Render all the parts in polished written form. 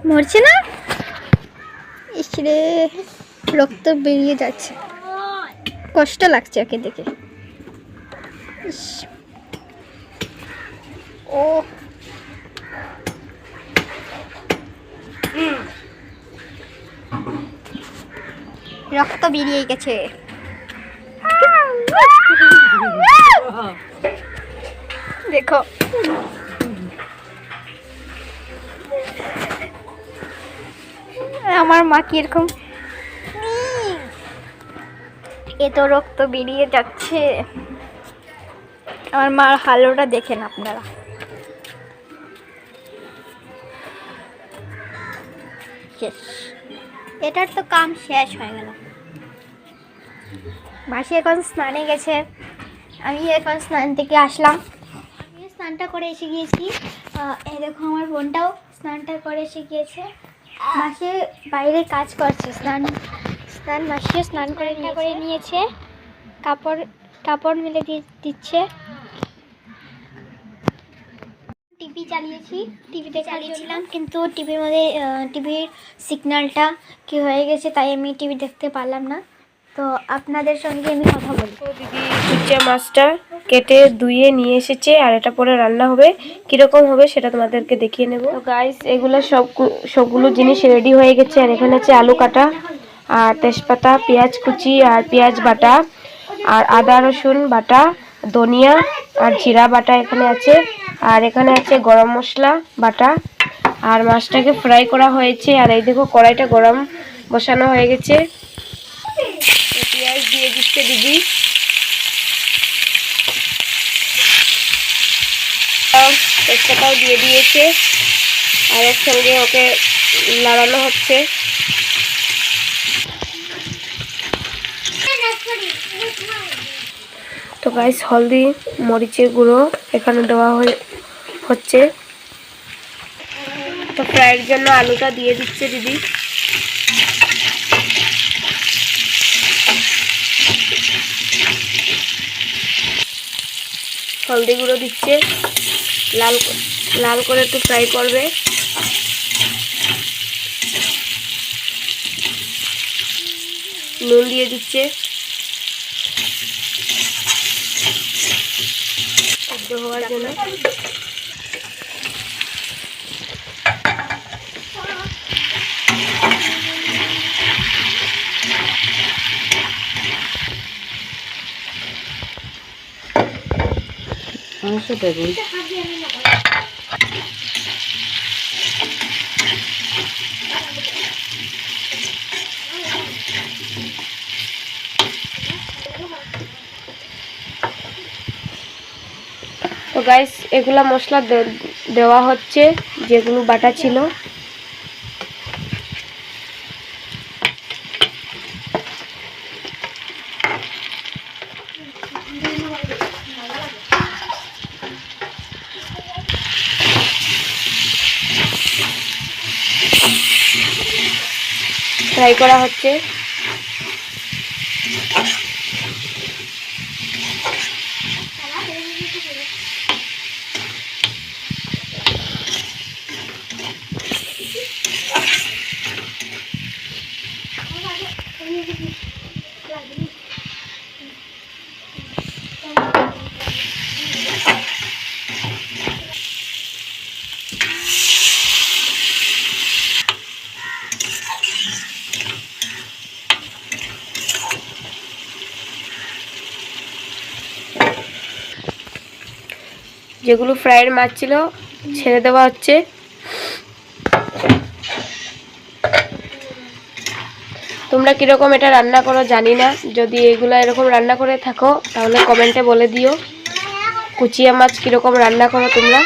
মরছে না, ইসরে রক্ত বেরিয়ে যাচ্ছে, কষ্ট লাগছে ওকে দেখে। ও রক্ত বেরিয়ে গেছে। দেখো আমার মা কিরকম, এত রক্ত বেরিয়ে যাচ্ছে। আমার মার হালোটা দেখেন আপনারা। শেষ, এটার তো কাম শেষ হয়ে গেল। মাসি এখন স্নানে গেছে, আমি এখন স্নান থেকে আসলাম। আমি স্নানটা করে এসে গিয়েছি। এই দেখো আমার বোনটাও স্নানটা করে এসে গিয়েছে। মাসি বাইরে কাজ করছে, মাসিও স্নান করে নিয়েছে। কাপড় মেলে দিচ্ছে। টিভি টিভিতে চালিয়েছিলাম, কিন্তু টিভির মধ্যে টিভির সিগন্যালটা কি হয়ে গেছে, তাই আমি টিভি দেখতে পারলাম না। তো আপনাদের সঙ্গে আমি কথা বলি। দিদি কুচে মাছটা কেটে ধুয়ে নিয়ে এসেছে, আর এটা পরে রান্না হবে। কিরকম হবে সেটা তোমাদেরকে দেখিয়ে নেব। তো গাইস, এগুলো সবগুলো জিনিস রেডি হয়ে গেছে। আর এখানে আছে আলু কাটা, আর তেজপাতা, পেঁয়াজ কুচি, আর পেঁয়াজ বাটা, আর আদা রসুন বাটা, ধনিয়া আর জিরা বাটা এখানে আছে। আর এখানে আছে গরম মশলা বাটা। আর মাছটাকে ফ্রাই করা হয়েছে। আর এই দেখো কড়াইটা গরম বসানো হয়ে গেছে। পেঁয়াজ দিয়ে দিচ্ছে দিদি। তেজপাতাও দিয়ে দিয়েছে, আর এর সঙ্গে ওকে লাড়ানো হচ্ছে। তো গাইস, হলদি মরিচের গুঁড়ো এখানে দেওয়া হচ্ছে। তো ফ্রাইয়ের জন্য আলুটা দিয়ে দিচ্ছে দিদি। হলদি গুঁড়ো দিচ্ছে, লাল করে একটু ফ্রাই করবে। নুন দিয়ে দিচ্ছে সেদ্ধ হওয়ার জন্য। তো গাইস, এগুলা মশলা দেওয়া হচ্ছে যেগুলো বাটা ছিল। ফ্রাই করা হচ্ছে। যেগুলো ফ্রাইয়ের মাছ ছিল ছেড়ে দেওয়া হচ্ছে। তোমরা কিরকম এটা রান্না করো জানি না, যদি এগুলো এরকম রান্না করে থাকো তাহলে কমেন্টে বলে দিও কুচিয়া মাছ কিরকম রান্না করো তোমরা।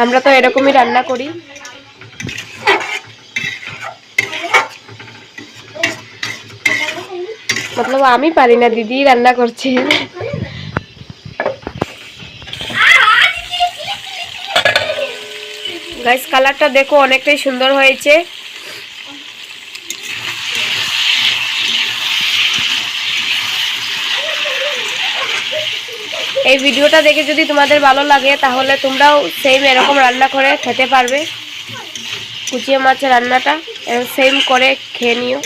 আমরা তো এরকমই রান্না করি। মতলব আমি পারি না, দিদি রান্না করছে। গাইস, কালারটা দেখো অনেকটাই সুন্দর হয়েছে। এই ভিডিওটা দেখে যদি তোমাদের ভালো লাগে তাহলে তোমরাও সেম এরকম রান্না করে খেতে পারবে। কুচিয়া মাছের রান্নাটা সেম করে খেয়ে নিও।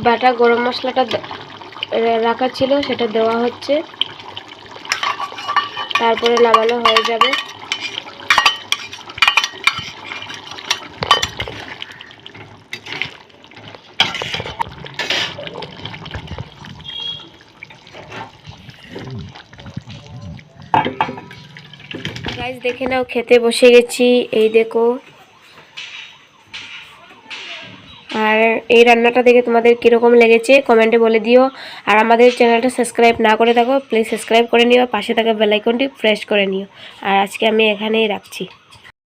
বাটা গরম মশলাটা রাখা ছিল সেটা দেওয়া হচ্ছে, তারপরে নামানো হয়ে যাবে। গাইস দেখে নাও, খেতে বসে গেছি, এই দেখো। আর এই রান্নাটা দেখে তোমাদের কীরকম লেগেছে কমেন্টে বলে দিও। আর আমাদের চ্যানেলটা সাবস্ক্রাইব না করে থাকো, প্লিজ সাবস্ক্রাইব করে নিও, পাশে থাকা বেল আইকনটি প্রেস করে নিও। আর আজকে আমি এখানেই রাখছি।